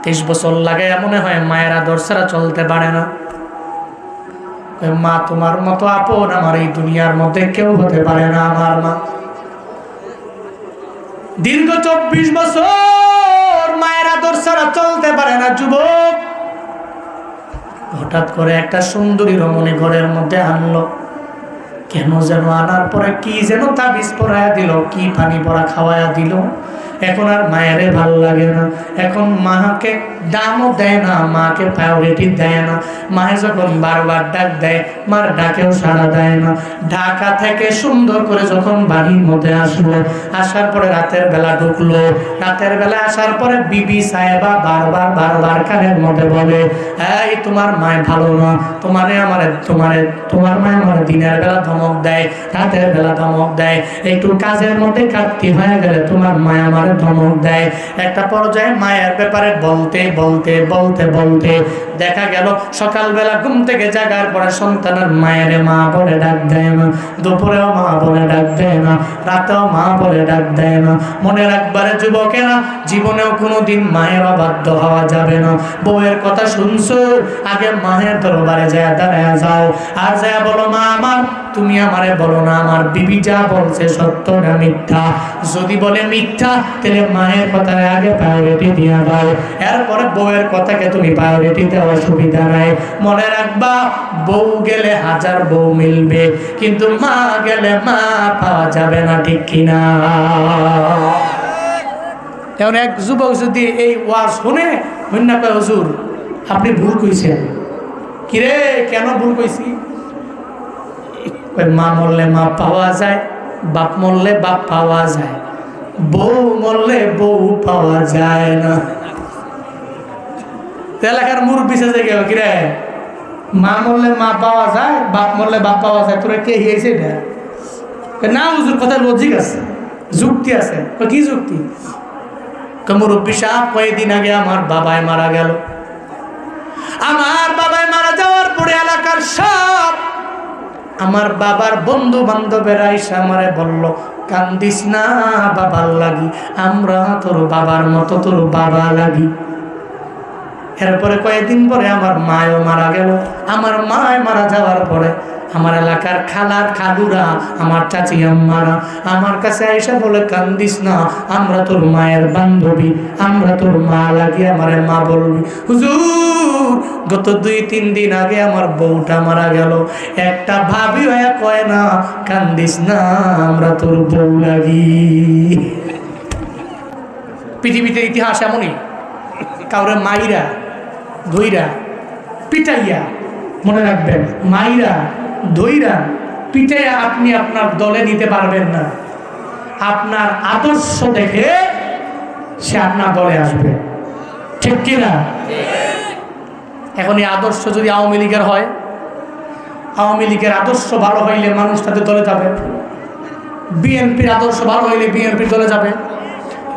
23 বছর লাগে মনে হয় মায়ের আদর ছাড়া চলতে পারে না। মা তোমার মতো আপন আমার এই দুনিয়ার মধ্যে কেউ হতে পারে না, আমার মা। দীর্ঘ 24 বছর মায়ের আদর ছাড়া চলতে পারে না যুবক। হঠাৎ করে একটা সুন্দরী রমণী ঘরের মধ্যে আনলো। কেন যেন আনার পরে কি যেন তাবিজ পরায়া দিল, কি পানি পরা খাওয়ায়া দিল। এখন আর মায়েরে ভালো লাগে না। এখন মাকে দামও দেয় না, মাকে প্রায়োরিটি দেয় না। মায়ে যখন বারবার ডাক দেয়, মার ডাকেও সাড়া দেয় না। ঢাকা থেকে সুন্দর করে যখন বাড়ির মধ্যে আসলো, আসার পরে রাতের বেলা ঢুকলো। রাতের বেলা আসার পরে বিবি সাহেবা বারবার কানের মধ্যে বলে, এই তোমার মায় ভালো না, তোমার মায় আমার দিনের বেলা ধমক দেয়, রাতের বেলা ধমক দেয়। একটু কাজের মধ্যে ঘাটতি হয়ে গেলে তোমার মায় আমার ধমক দেয়। একটা পর্যায়ে মায়ের ব্যাপারে বলতে দেখা গেল সকালবেলা ঘুম থেকে জাগার পরে সন্তানের মায়ের মা বলে ডাক দেয় না, দুপুরেও মা বলে ডাক দেয় না, রাতেও মা বলে ডাক দেয় না। মনে রাখবারে যুবকেরা, জীবনেও কোনোদিন মায়ের অবাধ্য হওয়া যাবে না। বউয়ের কথা শুনছো, আগে মায়ের দরবারে যায় দাঁড়ায় যাও, আর যায় বলো, মা আমার, তুমি আমারে বলো না আমার বিবি যা বলছে সত্য না মিথ্যা। যদি বলে মিথ্যা, তাহলে মায়ের কথায় আগে প্রায়োরিটি দিয়ে দাও, এরপরে বউয়ের কথাকে তুমি প্রায়োরিটি দেওয়ার সুবিধা নাই। মনে রাখবা, বউ গেলে হাজার বউ মিলবে, কিন্তু মা গেলে মা পাওয়া যাবে না, ঠিক কিনা? এখন এক যুবক যদি এই ওয়াজ শুনে মন্না কয়, হুজুর আপনি ভুল কইছেন। কিরে, কেন ভুল কইছি? মা মরলে মা পাওয়া যায়, বাপ মরলে বাপ পাওয়া যায়, বউ মরলে বউ পাওয়া যায় না। এলাকার মুরব্বি সেজে গেল, কিরে মা মরলে মা পাওয়া যায়, বাপ মরলে বাপ পাওয়া যায়, তোরা কে হিয়েছে এটা? না হুজুর, কথা লজিক আছে, যুক্তি আছে। কি যুক্তি? মুরব্বি সাহেব, কয়েকদিন আগে আমার বাবাই মারা গেল। আমার বাবাই মারা যাওয়ার পরে এলাকার সব আমার বাবার বন্ধু বান্ধবেরা এসে আমারে বলল, কান্দিস না বাবার লাগি, আমরা তোর বাবার মতো তোর বাবা লাগি। এরপরে কয়েকদিন পরে আমার মায়ও মারা গেল। আমার মায় মারা যাওয়ার পরে আমার এলাকার খালার খালুরা, আমার চাচি আম্মারা আমার কাছে এসে বলে, কান্দিস না, আমরা তোর মায়ের বান্ধবী, আমরা তোর মা লাগি, আমার মা বলবি। হুজুর, গত 2-3 দিন আগে আমার বউটা মারা গেল। একটা ভাবি হয়ে কয় না, কান্দিস না, আমরা তোর বউ লাগি। পৃথিবীতে ইতিহাস এমনই, কাউরে মাইরা ধইরা পিটাইয়া, মনে রাখবেন, মাইরা ধইরা পিটাইয়া আপনি আপনার দলে নিতে পারবেন না। আপনার আদর্শ দেখে সে আপনার দলে আসবে, ঠিক কিনা? এখন এই আদর্শ যদি আওয়ামী লীগের হয়, আওয়ামী লীগের আদর্শ ভালো হইলে মানুষ তাদের দলে যাবে। বিএনপির আদর্শ ভালো হইলে বিএনপির দলে যাবে।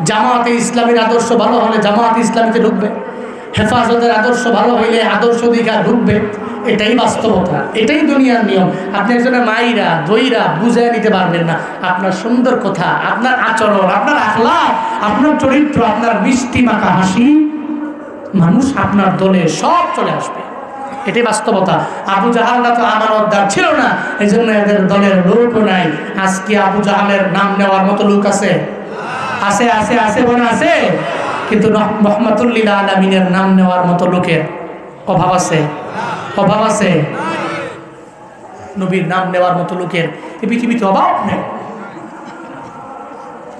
জামায়াতে ইসলামীর আদর্শ ভালো হলে জামায়াতে ইসলামীতে ঢুকবে। হেফাজতের আদর্শ ভালো হইলে আদর্শ দিকে ঢুকবে। এটাই বাস্তবতা, এটাই দুনিয়ার নিয়ম। আপনি একজনের মাইরা দইরা বুঝে নিতে পারবেন না। আপনার সুন্দর কথা, আপনার আচরণ, আপনার আখলাক, আপনার চরিত্র, আপনার মিষ্টি মাখা হাসি, মানুষ আপনার দলে সব চলে আসবে। এটাই বাস্তবতা। আবু জাহালরা তো আমানতদার ছিল না, এই জন্য এদের দলের লোকও নাই। আজকে আবু জাহালের নাম নেওয়ার মতো লোক আছে? আছে আছে আছে বলে আছে, কিন্তু রহমাতুল লিল আলামিনের নাম নেওয়ার মতো লোকের অভাব আছে, অভাব আছে। নবীর নাম নেওয়ার মতো লোকের এই পৃথিবীতে অভাব নেই।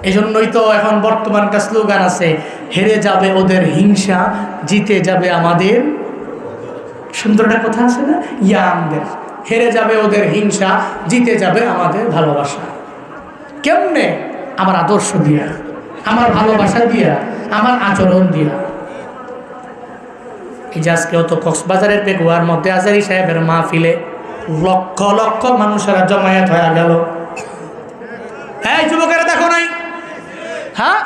এই জন্যই তো এখন বর্তমান একটা স্লোগান আছে, হেরে যাবে ওদের হিংসা, জিতে যাবে আমাদের। সুন্দর একটা কথা আছে না, ইয়ামদের, হেরে যাবে ওদের হিংসা, জিতে যাবে আমাদের ভালোবাসা। কেমনে? আমার আদর্শ দিয়া, আমার ভালোবাসা দিয়া, আমার আচরণ দিয়া। এই যে আজকেও তো কক্সবাজারের পেগুয়ার মধ্যে আজারি সাহেবের মাহফিলে লক্ষ লক্ষ মানুষেরা জমায়েত হয়ে গেল। এই যুবকেরা দেখো নাই? হ্যাঁ,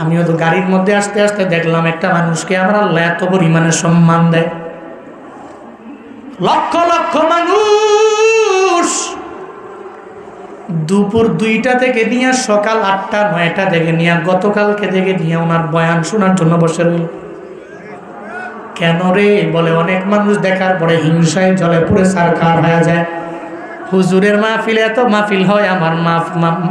আমিও তো গাড়ির মধ্যে আসতে আসতে দেখলাম একটা মানুষকে আমরা আল্লাহ এত পরিমাণে সম্মান দেয়। লক্ষ লক্ষ মানুষ দুপুর 2টা থেকে নিয়ে সকাল 8টা 9টা থেকে নিয়ে গতকালকে থেকে নিয়ে ওনার বয়ান শোনার জন্য বসে রইল। কেন রে? বলে অনেক মানুষ দেখার পরে হিংসায় জলে পুরে সারকার হয়ে যায়। হুজুরের মাহফিলে এত মাহফিল হয়, আমার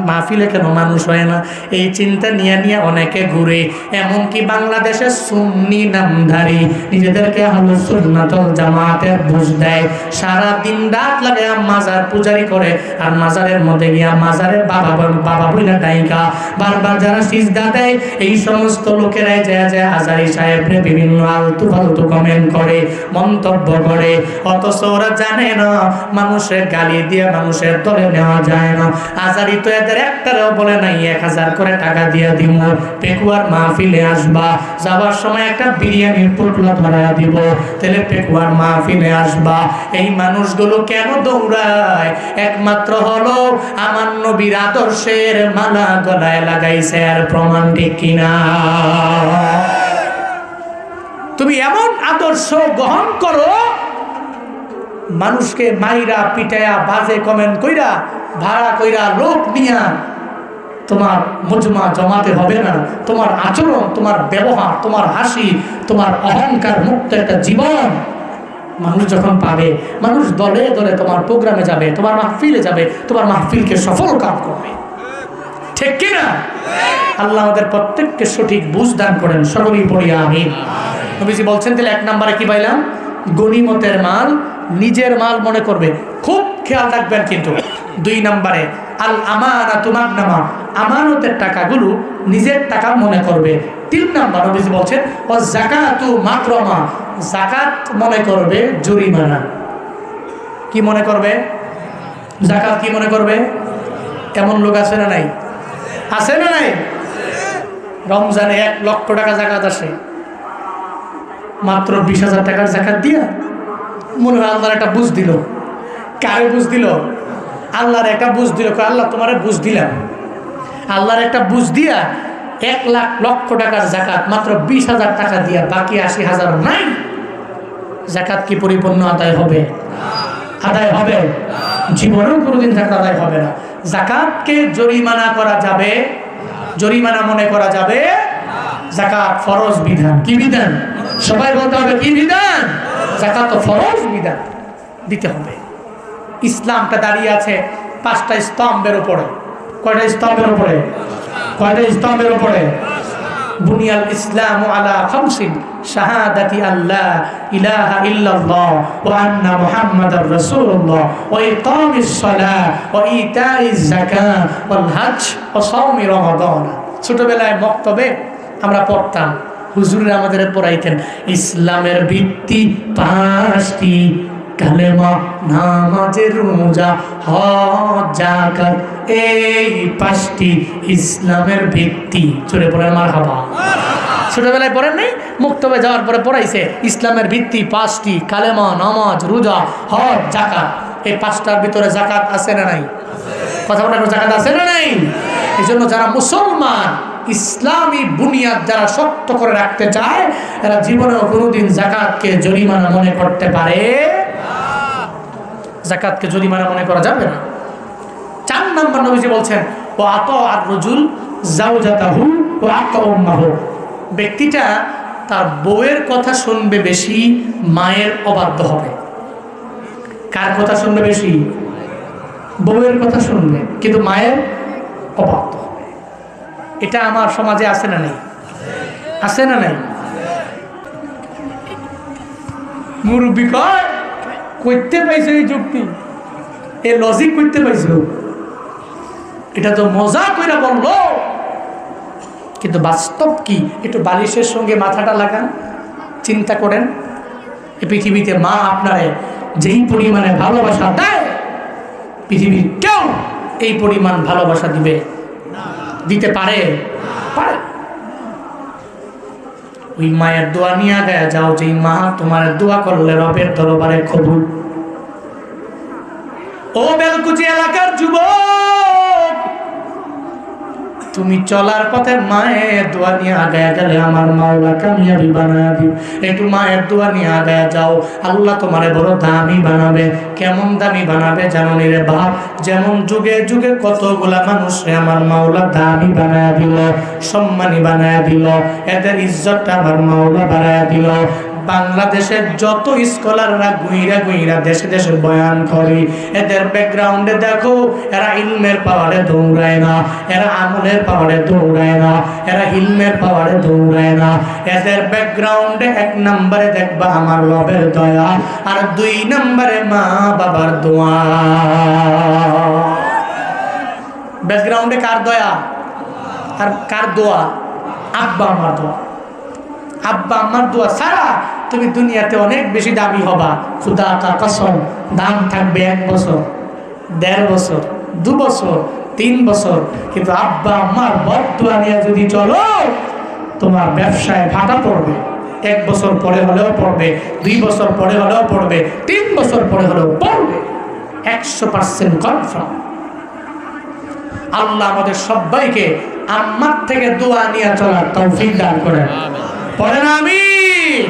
মাহফিলে কেন মানুষ হয় না? এই চিন্তা নিয়ে নিয়ে অনেকে ঘুরে। এমনকি বাংলাদেশের সুন্নি নামধারী নিজেদেরকে আহলুস সুন্নাত ওয়াল জামাতের বুঝ দেয়, সারা দিন রাত লাগে মাজার পূজারি করে, আর মাজারের মধ্যে গিয়া মাজারের বাবা বইলা ডাইকা বারবার যারা সিজদা দেয়, এই সমস্ত লোকেরাই যায় হাজারি সাহেবরে বিভিন্ন আলতু ফালতু কমেন্ট করে, মন্তব্য করে। অথচ ওরা জানে না মানুষের গালি দিয়ে মানুষের দলে নেওয়া যায় না। আজারি তো এদের একটারেও বলে নাই 1000 করে টাকা দিয়ে দিব, পেকুয়ার মাহফিলে আসবা, যাবার সময় একটা বিরিয়ানির পুটলা ধরায়া দিব, তাহলে পেকুয়ার মাহফিলে আসবা। এই মানুষগুলো কেন দৌড়ায়? একমাত্র হলো আমার নবীর আদর্শের মালা গলায় লাগাইছে, আর প্রমাণ ঠিক কিনা? তুমি এমন আদর্শ গ্রহণ করো, মানুষকে মাইরা পিটায়া বাজে কমেন্ট কইরা ভাড়া কইরা লোক নিয়া তোমার মজমা জমাতে হবে না। তোমার আচরণ, তোমার ব্যবহার, তোমার হাসি, তোমার অহংকার মুক্ত একটা জীবন মানুষ যখন পাবে, মানুষ দলে দলে তোমার প্রোগ্রামে যাবে, তোমার মাহফিলে যাবে, তোমার মাহফিলকে সফল কাম করবে। ঠিক কিনা? আল্লাহ আমাদের প্রত্যেককে সঠিক বুঝ দান করেন, সকলেই পড়ি আমিন। নবীজি বলছেন, তাহলে 1 নম্বরে কি পাইলাম? গনিমতের মাল নিজের মাল মনে করবে, খুব খেয়াল রাখবেন কিন্তু। 2 নম্বরে আল আমানাতু মাগনামা, আমানতের টাকাগুলো নিজের টাকা মনে করবে। 3 নম্বর নবীজি বলছেন ওয়াজ যাকাতু মাকরামা, যাকাত মনে করবে জরিমানা। কি মনে করবে? যাকাত কি মনে করবে? এমন লোক আছে না নাই? আছে না নাই? রমজানে 1 লক্ষ টাকা যাকাত আসে, মাত্র 20,000 টাকার যাকাত দিয়া মনে হয় আল্লাহর একটা বুঝ দিল। কারে বুঝ দিল? আল্লাহর একটা বুঝ দিল। আল্লাহ তোমারে বুঝ দিলাম। আল্লাহর একটা বুঝ দিয়া 1 লক্ষ টাকার যাকাত মাত্র 20,000 টাকা দিয়া, বাকি 80,000 নাই। যাকাত কি পরিপূর্ণ আদায় হবে? আদায় হবে? জীবনেও কোনোদিন যাকাত আদায় হবে না। যাকাতকে জরিমানা করা যাবে, জরিমানা মনে করা যাবে। যাকাত ফরজ বিধান। কি বিধান? সবাই বলতে হবে কি বিধান? যাকাত তো ফরজ বিধান, দিতে হবে। ইসলামটা দাঁড়িয়ে আছে 5টা স্তম্ভের উপরে। কয়টা স্তম্ভের উপরে? কয়টা স্তম্ভের উপরে? বুনিয়াল ইসলামু আলা খামসিন, শাহাদাতি আল্লাহ ইলাহা ইল্লাল্লাহ ওয়া আন্না মুহাম্মাদার রাসূলুল্লাহ ওয়া ইকামিস সালাহ ওয়া ইতাইজ যাকাত ওয়াল হজ ওয়া সাওমি রমাদান। ছোটবেলায় মক্তবে আমরা পড়তাম, হুজুররা আমাদের পড়াইতেন ইসলামের ভিত্তি 5টি, কালেমা, নামাজ, রোজা, হজ, যাকাত, এই 5টি ইসলামের ভিত্তি। চলে পড়েন মারহাবা। ছোটবেলায় পড়েন নাই? মুক্তবে যাওয়ার পরে পড়াইছে ইসলামের ভিত্তি 5টি, কালেমা, নামাজ, রোজা, হজ, যাকাত। এই 5টার ভিতরে যাকাত আছে না নাই? কথা বলার যাকাত আছে না নাই? এই জন্য যারা মুসলমান, ইসলামী বুনিয়াদ যারা শক্ত করে রাখতে চায়, এরা জীবনেও কোনোদিন যাকাতকে জরিমানা মনে করতে পারে। যাকাতকে জরিমানা মনে করা যাবে না। 4 নম্বর নবীজি বলছেন ও আত আর রজুল জাওজাতাহু ও আকাউম্মাহু, ব্যক্তিটা তার বউয়ের কথা শুনবে বেশি, মায়ের অবাধ্য হবে। কার কথা শুনবে বেশি? বউয়ের কথা শুনবে, কিন্তু মায়ের অবাধ্য হবে। এটা আমার সমাজে আছে না নাই? আছে না নাই? মুরব্বী কয় করতে পাইছো এই যুক্তি, এই লজিক করতে পাইছো, এটা তো মজা কইরা বললো, কিন্তু বাস্তব কি? একটু বালিশের সঙ্গে মাথাটা লাগান, চিন্তা করেন। এই পৃথিবীতে মা আপনারে যেই পরিমাণে ভালোবাসা দেয়, পৃথিবীর কেউ এই পরিমাণ ভালোবাসা দিবে দিতে পারে? পারে। ওই মায়ের দোয়া নিয়ে গায়া যাও, যেই মা তোমার দোয়া করলে রবের দরবারে কবুল। ও বেলকুচি এলাকার যুবক, তুমি চলার পথে মায়ের দোয়া নিয়ে আগায়া গেলে আমার মাওলা কামিয়াবি বানায় দিও। একটু মায়ের দোয়া নিয়ে আগায়া যাও, আল্লাহ তোমারে বড় দামি বানাবে। কেমন দামি বানাবে জানো নি রে বাপ? যেমন যুগে যুগে কতগুলা মানুষে আমার মাওলা দামি বানায় দিল, সম্মানী বানায় দিল, এদের ইজ্জতটা আমার মাওলা বাড়ায় দিল। বাংলাদেশের যত স্কলাররা গুইরা গুইরা দেশে দেশে বয়ান করে, এদের ব্যাকগ্রাউন্ডে দেখো, এরা ইলমের পাওয়ারে দৌড়ায় না, এরা আমলের পাওয়ারে দৌড়ায় না, এরা ইলমের পাওয়ারে দৌড়ায় না। এদের ব্যাকগ্রাউন্ডে 1 নম্বরে দেখবা আমার রবের দয়া, আর 2 নম্বরে মা বাবার দোয়া। ব্যাকগ্রাউন্ডে কার দয়া আর কার দোয়া? আব্বা আমার দোয়া। আব্বা আমার দোয়া ছাড়া তুমি দুনিয়াতে অনেক বেশি দামি হবা, খুদা কা কসম। দাম থাকবে 1 বছর, 1.5 বছর, 2 বছর, 3 বছর, কিন্তু আব্বা আমার বদদোয়া নিয়ে যদি চলো, তোমার ব্যবসায় ফাটা পড়বে। 1 বছর পরে হলেও পড়বে, 2 বছর পরে হলেও পড়বে, 3 বছর পরে হলেও পড়বে, 100% কনফার্ম। আল্লাহ আমাদের সবাইকে আম্মার থেকে দোয়া নিয়ে চলার তৌফিক দান করেন। পড়েন আমিন।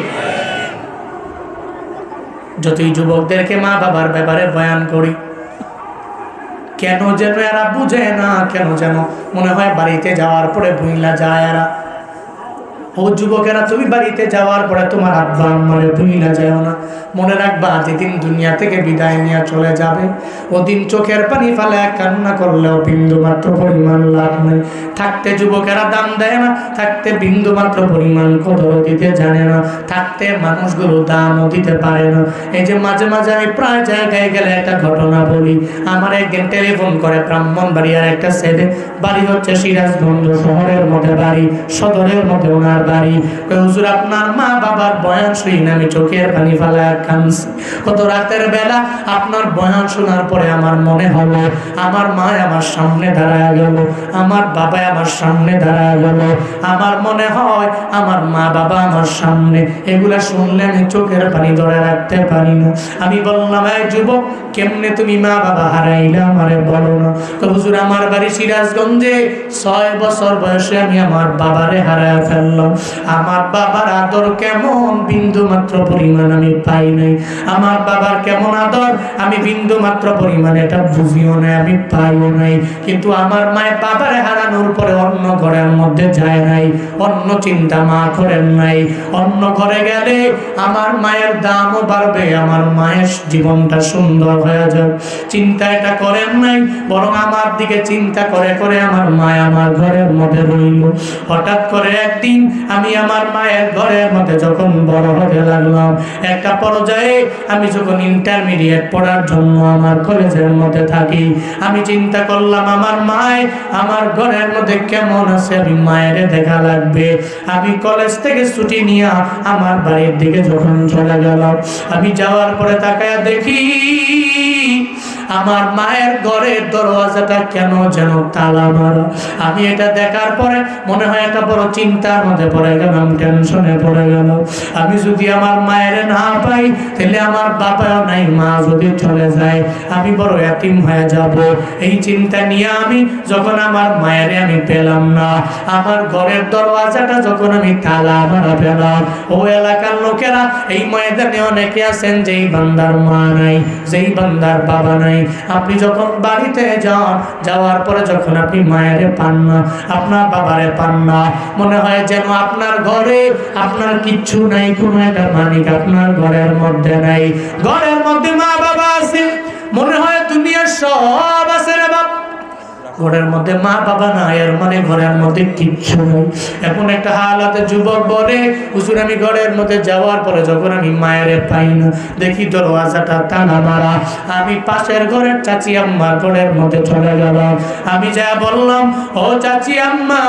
যতই যুবকদেরকে মা বাবার ব্যাপারে বয়ান করি, কেন যেন এরা বুঝে না, কেন যেন মনে হয় বাড়িতে যাওয়ার পরে ভুইলা যায় এরা। ও যুবকেরা, তুমি বাড়িতে যাওয়ার পরে তোমার আব্বা আম্মারে ভুইলা যাও না। মনে রাখবা, যেদিন দুনিয়া থেকে বিদায় নিয়ে চলে যাবে, ওদিন চোখের পানি ফেলে কান্না করলেও বিন্দু মাত্র পরিমাণ লাভ নেই। থাকতে যুবকেরা দাম দেয় না, থাকতে বিন্দু মাত্র পরিমাণ কদর দিতে জানে না, থাকতে মানুষগুলো দামও দিতে পারে না। এই যে মাঝে মাঝে আমি প্রায় জায়গায় গেলে একটা ঘটনা বলি। আমার একদিন টেলিফোন করে ব্রাহ্মণবাড়িয়ার একটা ছেলে, বাড়ি হচ্ছে সিরাজগঞ্জ শহরের মধ্যে বাড়ি, সদরের মধ্যে ওনার বাড়ি। হুজুর, আপনার মা বাবার বয়ান শুনি না, আমি চোখের পানি ফেলা কাঁদছি। কত রাতের বেলা আপনার বয়ান শোনার পরে আমার মনে হলো আমার মা আমার সামনে দাঁড়ায় গেল, আমার বাবা আমার সামনে দাঁড়ায় গেল। আমার মনে হয় আমার মা বাবা আমার সামনে। এগুলা শুনলে আমি চোখের পানি ধরে রাখতে পারি না। আমি বললাম, এই যুবক, কেমনে তুমি মা বাবা হারাইলে আমারে বলো না। তো হুজুর, আমার বাড়ি সিরাজগঞ্জে, 6 বছর বয়সে আমি আমার বাবারে হারায় ফেললাম। আমার বাবার আদর কেমন বিন্দু মাত্র পরিমাণ আমি পাই নাই। আমার বাবার কেমন আদর আমি বিন্দু মাত্র পরিমাণ এটা বুঝিও নাই, আমি পাইও নাই। কিন্তু আমার মায়ের বাবারে হারানোর পরে অন্য ঘরের মধ্যে যায় নাই, অন্য চিন্তা মা করেন নাই। অন্য ঘরে গেলে আমার মায়ের দামও বাড়বে, আমার মায়ের জীবনটা সুন্দর হয়ে যাবে, চিন্তা এটা করেন নাই। বরং আমার দিকে চিন্তা করে করে আমার মা আমার ঘরের মধ্যে রইল। হঠাৎ করে একদিন আমি আমার মায়ের ঘরের মধ্যে যখন বড় হতে লাগলাম, একটা পর্যায়ে আমি যখন ইন্টারমিডিয়েট পড়ার জন্য আমার কলেজের মধ্যে থাকি, আমি চিন্তা করলাম আমার মায় আমার ঘরের মধ্যে কেমন আছে, আমি মায়ের দেখা লাগবে। আমি কলেজ থেকে ছুটি নিয়ে আমার বাড়ির দিকে যখন চলে গেলাম, আমি যাওয়ার পরে তাকায় দেখি আমার মায়ের ঘরের দরওয়াজাটা কেন যেন তালা মারা। আমি এটা দেখার পরে মনে হয় একটা বড় চিন্তার মধ্যে পড়ে গেলাম, টেনশনে পড়ে গেল। আমি যদি আমার মায়ের না পাই, তাহলে আমার বাবাও নাই, মা যদি চলে যায় আমি বড় এতিম হয়ে যাব। এই চিন্তা নিয়ে আমি যখন আমার মায়ের আমি পেলাম না, আমার ঘরের দরওয়াজাটা যখন আমি তালা মারা পেলাম, ও এলাকার লোকেরা, এই ময়দানে অনেকে আছেন যেই বান্দার মা নাই, যেই বান্দার বাবা নাই। আপনি যখন বাড়িতে যান, যাওয়ার পরে যখন আপনি মায়ের পান না, আপনার বাবারে পান না, মনে হয় যেন আপনার ঘরে আপনার কিচ্ছু নাই, কোনো একটা মালিক আপনার ঘরের মধ্যে নাই। ঘরের মধ্যে মা বাবা আছে, মনে হয় দুনিয়ার সব আছে রে বাপ। ঘরের মধ্যে মা বাবা নাই, এর মানে ঘরের মধ্যে কিচ্ছু নেই। এখন একটা হালাতে যুবক বলে, হুজুর, আমি ঘরের মধ্যে যাওয়ার পরে যখন আমি মায়ের পাই না, দেখি দরওয়াজাটা তালা মারা। আমি পাশের ঘরের চাচি আম্মার ঘরের মধ্যে চলে গেলাম। আমি যা বললাম, ও চাচি আম্মা,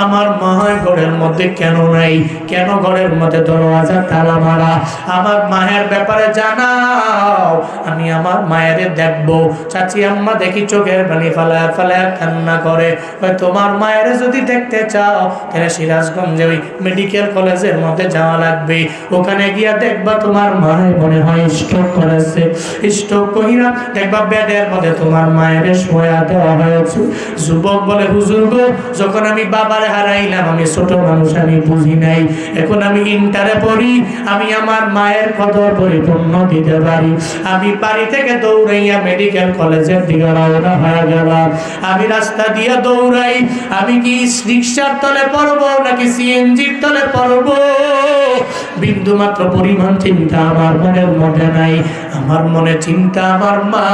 আমার মা ঘরের মধ্যে কেন নাই, কেন ঘরের মধ্যে দরওয়াজা তালা মারা, আমার মায়ের ব্যাপারে জানাও, আমি আমার মায়ের দেখবো। চাচি আম্মা দেখি চোখের পানি ফেলা ফেলা কান্না করে। তোমার মায়ের যদি দেখতে চাও, তাহলে সিরাজগঞ্জে ওই মেডিকেল কলেজের মধ্যে যাওয়া লাগবে। ওখানে গিয়া দেখবা তোমার মায়ের মনে হয় স্ট্রোক করেছে। স্ট্রোক কইরা দেখবা বেডের মধ্যে তোমার মায়ের শোয়া দেওয়া হয়েছে। যুবক বলে, হুজুর গো, যখন আমি বাবার হারাইলাম, আমি ছোট মানুষ, আমি বুঝি নাই। এখন আমি ইন্টারে পড়ি, আমি আমার মায়ের কদর পরিপূর্ণ দিতে পারি। আমি বাড়ি থেকে দৌড়াইয়া মেডিকেল কলেজের দিকে রওনা হয়ে গেলাম। আমি রাস্তা দিয়ে দৌড়াই, আমি কি রিক্সার তলে পড়বো নাকি সিএনজির তলে পড়বো? বিন্দু মাত্র পরিমাণ চিন্তা আমার মনের মধ্যে নাই। আমার মনে চিন্তা আমার মা।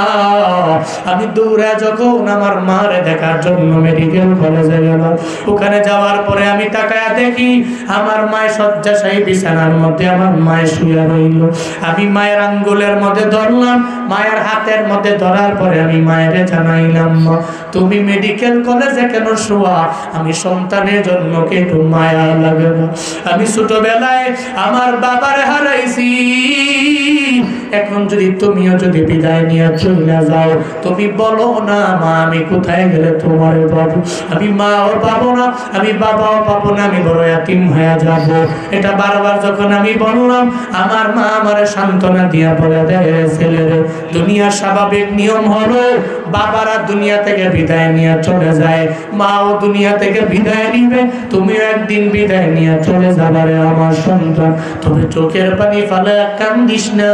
আমি দৌড়ে যখন আমার মারে দেখার জন্য মেডিকেল কলেজে গেলাম, ওখানে যাওয়ার পরে আমি তাকায়া দেখি আমার মায়ের শয্যাশায়ী বিছানার মধ্যে আমার মায়ের শুয়ে রইল। আমি মায়ের আঙ্গুলের মধ্যে ধরলাম, মায়ের হাতের মধ্যে ধরার পরে আমি মায়েরে জানাইলাম, মা তুমি মেডিকেল কলেজে কেন শোয়া? আমি সন্তানের জন্য একটু মায়া লাগে না। আমি ছোটবেলায় আমার বাবারে হারাইছি, এখন যদি তুমিও যদি বিদায় নিয়ে চলে যাও, তুমি বলো না মা আমি কোথায় গেলে তোমার পাবো? আমি মাও পাবো না, আমি বাবাও পাবো না, আমি বড় এতিম হয়ে যাব। এটা বারবার যখন আমি বললাম, আমার মা আমার সান্ত্বনা দিয়া বলে দেয়, ছেলেরে দুনিয়ার স্বাভাবিক নিয়ম হলো বাবারা দুনিয়া থেকে বিদায় নিয়ে চলে যায়, মাও দুনিয়া থেকে বিদায় নিবে, তুমিও একদিন বিদায় নিয়ে চলে যাবারে আমার সন্তান। তবে চোখের পানি ফেলে কান্দিস না।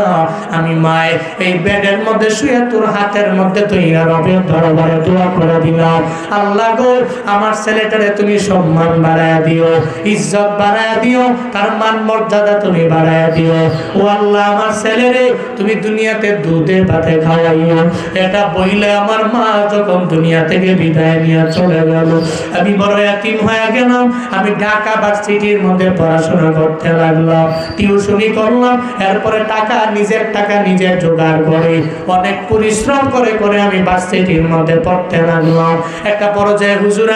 আমি মায়ের এই বেডের মধ্যে শুয়ে তোর হাতের মধ্যে তুই রবের দরবারে দোয়া করে দিলাম, আল্লাহ গো আমার ছেলেটারে তুমি সম্মান বাড়ায়া দিও, ইজ্জত বাড়ায়া দিও, তার মান মর্যাদা তুমি বাড়ায়া দিও। ও আল্লাহ আমার ছেলেরে তুমি দুনিয়াতে দুধে ভাতে খাওয়াইও। এটা বইলে আমার মা যখন দুনিয়া থেকে বিদায় নিয়ে চলে গেল, আমি বড় এতিম হয়ে গেলাম। আমি ঢাকা ভার্সিটির মধ্যে পড়াশোনা করতে লাগলাম, টিউশনি করলাম, এরপরে টাকা নিজের টাকা নিজে জোগাড় করে অনেক পরিশ্রম করে করে আমি ভার্সিটির মধ্যে পড়তে লাগলাম। একটা পর্যায়ে হুজুর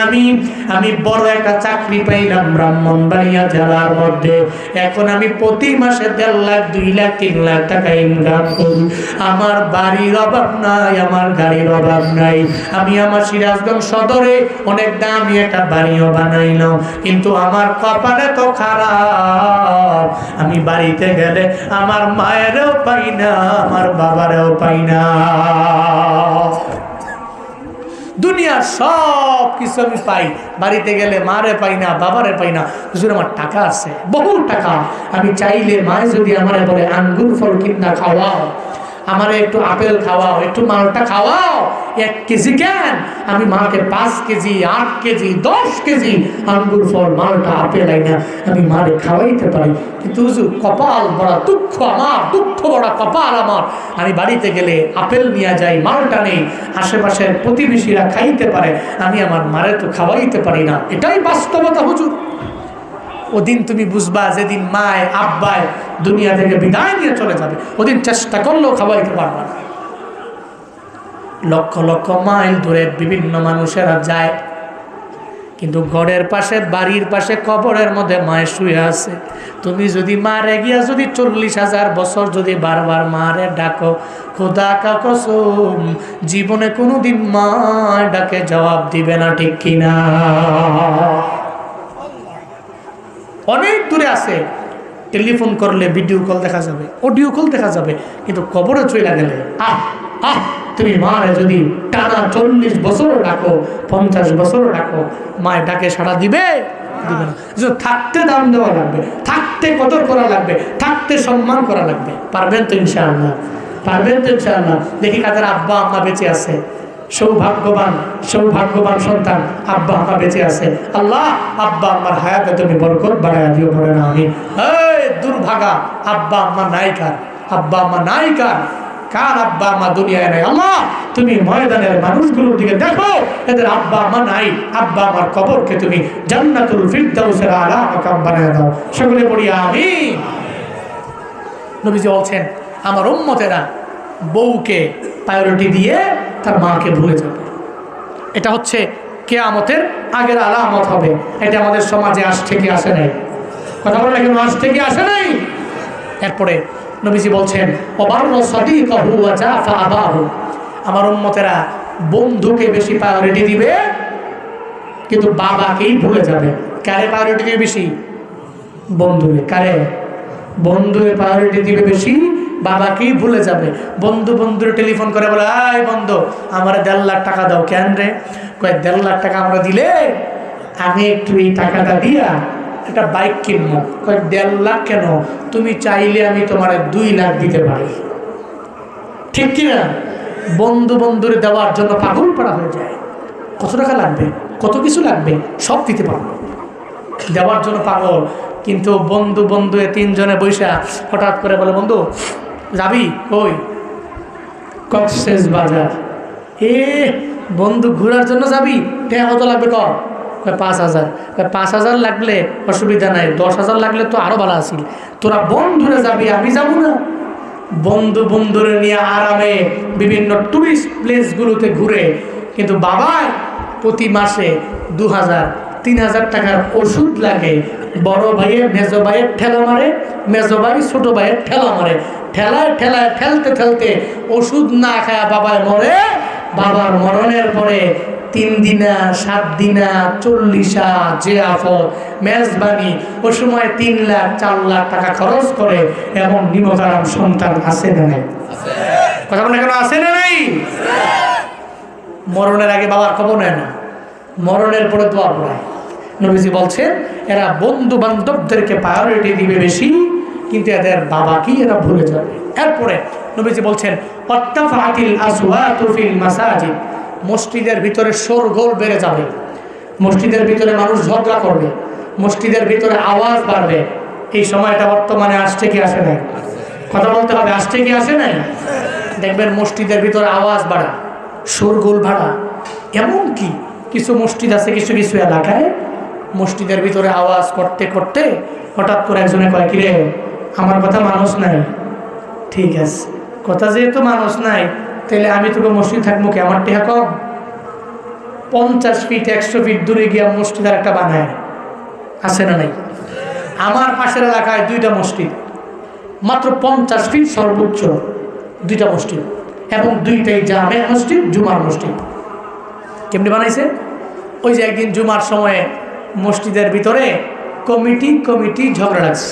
আমি বড় একটা চাকরি পাইলাম ব্রাহ্মণবাড়িয়া জেলার মধ্যে। এখন আমি প্রতি মাসে 1.5 লাখ 2 লাখ 3 লাখ টাকা ইনকাম করি। আমার বাড়ির অভাব নাই, আমার গাড়ির অভাব নাই। আমি আমার সিরাজগঞ্জ সদরে অনেক দামি একটা বাড়িও বানাইলাম, কিন্তু আমার কপালে তো খারাপ। আমি বাড়িতে গেলে আমার মায়েরও পাই না, আমার বাবারেও পাই না। দুনিয়ার সব কিছু আমি পাই, বাড়িতে গেলে মারে পাই না, বাবারে পাই না। হুজুর আমার টাকা আছে, বহু টাকা। আমি চাইলে মায়ে যদি আমারে বলে আঙ্গুর ফল কিনা খাওয়াও, আমারে একটু আপেল খাওয়াও, একটু মালটা খাওয়াও, 1 কেজি কেন, আমি মাকে 5 কেজি 8 কেজি 10 কেজি আঙ্গুর ফল মালটা আপেল আইনা আমি মারে খাওয়াইতে পারি। কিন্তু হুজুর কপাল বড় দুঃখ, আমার দুঃখ বড় কপাল আমার। আমি বাড়িতে গেলে আপেল নিয়ে যাই, মালটা নেই, আশেপাশের প্রতিবেশীরা খাইতে পারে, আমি আমার মারে তো খাওয়াইতে পারি না। এটাই বাস্তবতা হুজুর। ওদিন তুমি বুঝবা যেদিন মায় আব্বায় দুনিয়া থেকে বিদায় নিয়ে চলে যাবে, ওদিন চেষ্টা করলেও খাওয়াইতে পারবা না। লক্ষ লক্ষ মাইল দূরে বিভিন্ন মানুষেরা যায়, কিন্তু ঘরের পাশে বাড়ির পাশে কবরের মধ্যে মায়ের শুয়ে আছে। তুমি যদি মারে গিয়া যদি 40,000 বছর যদি বারবার মারে ডাকো, খোদা কা কসম জীবনে কোনোদিন মা ডাকে জবাব দিবে না, ঠিক কিনা? অনেক দূরে আছে, টেলিফোন করলে ভিডিও কল দেখা যাবে, অডিও কল দেখা যাবে, কিন্তু কবরে চলে গেলে তুমি মারে যদি টানা 40 বছরও ডাকো, 50 বছরও ডাকো, মায়ের ডাকে সাড়া দিবে? দিবে না। থাকতে দাম দেওয়া লাগবে, থাকতে কদর করা লাগবে, থাকতে সম্মান করা লাগবে। পারবেন তো ইনশাআল্লাহ? পারবেন তো ইনশাআল্লাহ? দেখি কাদের আব্বা আম্মা বেঁচে আছে, সৌভাগ্যবান সৌভাগ্যবান সন্তান আব্বা আম্মা বেঁচে আছে। আল্লাহ আব্বা আম্মার হায়াতে তুমি বরকত বাড়াইয়া দিও, বলে না আমি। এই দুর্ভাগা আব্বা আম্মা নাই কার, আব্বা আম্মা নাই কার, কার আব্বা আম্মা দুনিয়ায় নাই? আল্লাহ তুমি ময়দানের মানুষগুলোর দিকে দেখো, এদের আব্বা আম্মা নাই, আব্বা আমার কবরকে তুমি জান্নাতুল ফিরদাউসের আলা মাকাম বানায় দাও। সকলে পড়ি আমিন। নবীজি বলছেন আমার উম্মতেরা বউকে প্রায়োরিটি দিয়ে তার মাকে ভুলে যাবে। এটা হচ্ছে কিয়ামতের আগের আলামত হবে। এটা আমাদের সমাজে আজ থেকে আসে নাই, কথা বলে কেন আজ থেকে আসে নাই। এরপরে নবীজি বলছেন আমার উম্মতেরা বন্ধুকে বেশি প্রায়োরিটি দিবে, কিন্তু বাবাকেই ভুলে যাবে। কারে প্রায়োরিটি দিবে বেশি? বন্ধুকে। কারে? বন্ধুকে প্রায়োরিটি দিবে বেশি, বাবাকেই ভুলে যাবে। বন্ধুর টেলিফোন করে বলে, আয় বন্ধু আমার 1.5 লাখ টাকা দাও। কেন রে? কয়েক 1.5 লাখ টাকা আমরা দিলে আমি একটু এই টাকাটা দিয়া একটা বাইক কিনবো। কয়েক 1.5 লাখ কেন? তুমি চাইলে আমি তোমার 2 লাখ দিতে পারি, ঠিক কিনা? বন্ধুরে দেওয়ার জন্য পাগল পাড়া হয়ে যায়। কত টাকা লাগবে, কত কিছু লাগবে, সব দিতে পারবো, দেওয়ার জন্য পাগল। কিন্তু বন্ধু বন্ধু এ তিনজনে বৈশা হঠাৎ করে বলে, বন্ধু যাবি কই? কক্সেস বাজার। বন্ধু ঘোরার জন্য যাবি? টাকা কত লাগবে কর? 5,000। 5,000 লাগলে অসুবিধা নাই, 10,000 লাগলে তো আরো ভালো আছিল। তোরা বন্ধুরে যাবি, আমি যাবো না? বন্ধু বন্ধুরে নিয়ে আরামে বিভিন্ন টুরিস্ট প্লেসগুলোতে ঘুরে, কিন্তু বাবার প্রতি মাসে 2,000 3,000 টাকার ওষুধ লাগে। বড় ভাইয়ের মেজো ভাইয়ের ঠেলা মারে, মেজো ভাই ছোট ভাইয়ের ঠেলা মারে, ঠেলায় ঠেলায় ঠেলতে ঠেলতে ওষুধ না খায়া বাবায় মরে। বাবার মরণের পরে 3 দিনা 7 দিনা 40 যে আফত মেজবানি, ওই সময় 3 লাখ 4 লাখ টাকা খরচ করে এবং নিমকারাম সন্তান আছে না নাই? কথা বলে কেন আছে না নাই? মরণের আগে বাবার খবর নেয় না, মরণের পরে দোয়া পড়ায়। নবীজি বলছেন এরা বন্ধু বান্ধবদেরকে প্রায়োরিটি দিবে বেশি, কিন্তু এদের বাবাকেই এরা ভুলে যাবে। এরপরে নবীজি বলছেন অত্তাফাতিল আসওয়াতু ফিল মাসাজিদ, মসজিদের ভিতরে শোরগোল বেড়ে যাবে, মসজিদের ভিতরে মানুষ ঝগড়া করবে, মসজিদের ভিতরে আওয়াজ বাড়বে। এই সময়টা বর্তমানে আসছে কি আসে নাই? কথা বলতে হবে, আসছে কি আসে নাই? দেখবেন মসজিদের ভিতরে আওয়াজ বাড়া, শোরগোল বাড়া। এমনকি কিছু মসজিদ আছে কিছু কিছু এলাকায় মসজিদের ভিতরে আওয়াজ করতে করতে হঠাৎ করে একজনে কয়, কিরে আমার কথা মানুষ নাই? ঠিক আছে, কথা যেহেতু মানুষ নাই, তাহলে আমি তোকে মসজিদ থাকবো কি? আমার টেহা কম? 50 ফিট 100 ফিট দূরে গিয়া মসজিদ আর একটা বানায়, আছে না নাই? আমার পাশের এলাকায় 2টা মসজিদ, মাত্র 50 ফিট সর্বোচ্চ 2টা মসজিদ, এবং 2টাই জামে মসজিদ, জুমার মসজিদ। কেমনি বানাইছে? ওই যে একদিন জুমার সময়ে মসজিদের ভিতরে কমিটি ঝগড়া লাগছে।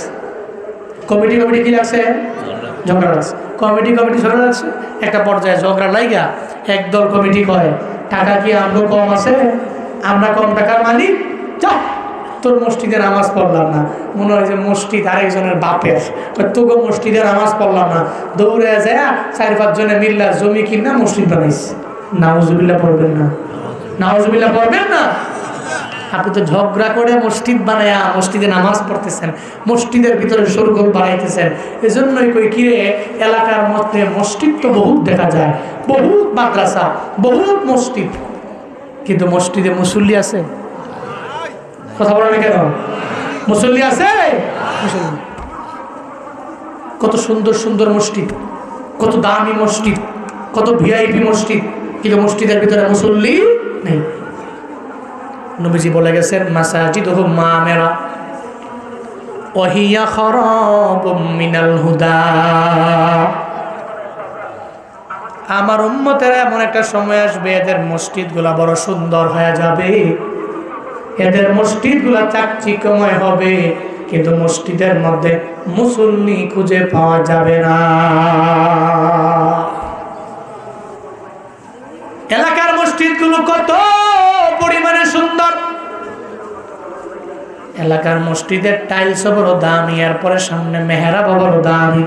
কমিটি কি লাগছে? ঝগড়া লাগছে। কমিটি ঝগড়া লাগছে। একটা পর্যায়ে ঝগড়া লাইগা একদল কমিটি কয়, টাকা কি আমরা কম আছে? আমরা কম টাকার মালিক, যা তোর মসজিদে নামাজ পড়লাম না। মনে হয় যে মসজিদ আরেকজনের বাপের, তোকে মসজিদে নামাজ পড়লাম না, দৌড়ে যায় 4-5 জনে মিল্লা জমি কিনা মসজিদ বানাইছে। নাউজুবিল্লাহ পড়বেন না, নাউজুবিল্লাহ পড়বেন না। আপনি তো ঝগড়া করে মসজিদ বানায়া মসজিদে নামাজ পড়তেছেন, মসজিদের ভিতরে শোরগোল বাড়াইতেছেন। এজন্যই কই কিরে, এলাকার মধ্যে মসজিদ তো বহুত দেখা যায়, বহুত মাদ্রাসা, বহুত মসজিদ, কিন্তু মসজিদে মুসল্লি আছে? কথা বলেন কেন? মুসল্লি আছে? কত সুন্দর সুন্দর মসজিদ, কত দামি মসজিদ, কত ভিআইপি মসজিদ, কিন্তু মসজিদের ভিতরে মুসল্লি নেই। নবীজি বলে গেছেন মাসাজিদুহুম মামেরা ওয়া হিয়া খারাবুম মিনাল হুদা। আমার উম্মতেরা এমন একটা সময় আসবে, এদের মসজিদগুলা বড় সুন্দর হয়ে যাবে, এদের মসজিদগুলা চাকচিক্যময় হবে, কিন্তু মসজিদের মধ্যে মুসল্লি খুঁজে পাওয়া যাবে না। এলাকার মসজিদগুলো কত পরিমাণে সুন্দর, এলাকার মসজিদের টাইলস বড় দামি, এরপরে সামনে মেহরাব বড় দামি,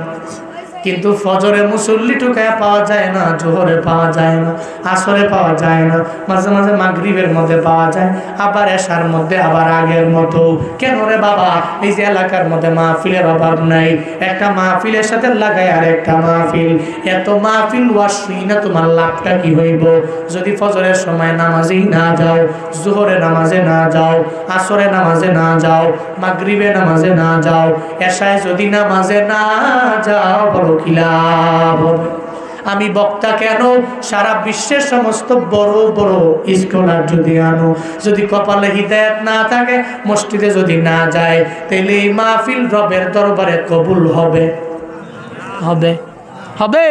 কিন্তু ফজরে মুসল্লি ঢুকায় পাওয়া যায় না, জোহরে পাওয়া যায় না, আসরে পাওয়া যায় না, মাঝে মাঝে মাগরিবের মধ্যে পাওয়া যায়, আবার এশার মধ্যে আবার আগের মতো। কেন রে বাবা? এই যে এলাকার মধ্যে মাহফিলের অভাব নাই, একটা মাহফিলের সাথে লাগায় আর একটা মাহফিল, এত মাহফিল ওয়াসি না, তোমার লাভটা কি হইব? যদি ফজরের সময় নামাজেই না যাও, জোহরে নামাজে না যাও, আসরে নামাজে না যাও, মাগরিবে নামাজে না যাও, এশায় যদি নামাজে না যাও, বলো কি লাভ হবে? আমি বক্তা কেন, সারা বিশ্বের সমস্ত বড় বড় স্কলার যদি আনো, যদি কপালে হিদায়াত না থাকে, মসজিদে যদি না যায়, তাহলে এই মাহফিল রবের দরবারে কবুল হবে? হবে হবে?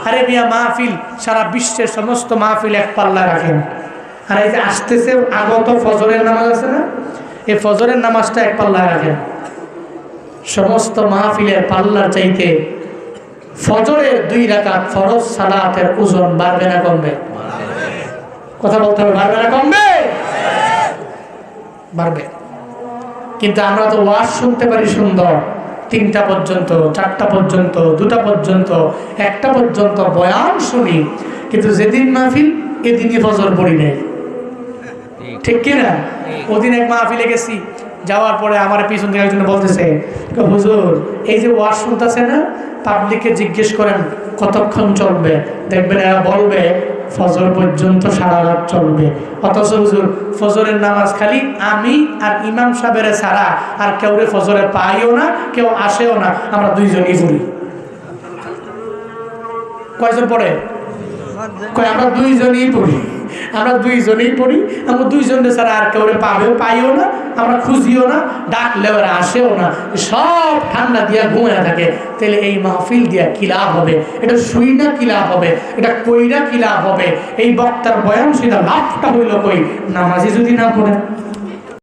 আরে মিয়া, মাহফিল সারা বিশ্বের সমস্ত মাহফিল এক পাল্লা রাখেন, আর এই যে আসতেছে আগত ফজরের নামাজ আছে না, এই ফজরের নামাজটা এক পাল্লা রাখেন। সমস্ত মাহফিলের পাল্লার চাইতে ফজরের 2 রাকাত ফরজ সালাতের ওজন বাড়বে না কমবে? কথা বলতে হবে, বাড়বে না কমবে? বাড়বে। কিন্তু আমরা তো ওয়াজ শুনতে পারি সুন্দর, 3টা পর্যন্ত, 4টা পর্যন্ত, 2টা পর্যন্ত, 1টা পর্যন্ত বয়ান শুনি, কিন্তু যেদিন মাহফিল এদিনই ফজর পড়ি নেই। ঠিক কিনা? ওদিন এক মাহফিলে গেছি, যাওয়ার পরে আমার পিছন থেকে একজন বলতেছে, হুজুর এই যে ওয়াজ শুনতেছে না, পাবলিককে জিজ্ঞেস করেন কতক্ষণ চলবে, দেখবেন এরা বলবে ফজর পর্যন্ত সারা রাত চলবে। অথচ হুজুর ফজরের নামাজ খালি আমি আর ইমাম সাহেবের ছাড়া আর কেউ ফজরে পাইও না, কেউ আসেও না, আমরা দুইজনই পড়ি। কয়জন পড়ে? কয় আমরা দুইজনই পড়ি, আমরা দুইজনেই পড়ি, আমরা দুইজনে ছাড়া আর কেউ পাইও না, আমরা খুঁজিও না, ডাকলে ওরা আসেও না, সব ঠান্ডা দিয়া ঘুমিয়ে থাকে। তাহলে এই মাহফিল দিয়া কি লাভ হবে? এটা শুই না কি লাভ হবে? এটা কইরা কি লাভ হবে? এই বক্তার বয়ান সেটা লাভটা হইল কই? নামাজি যদি না পড়ে।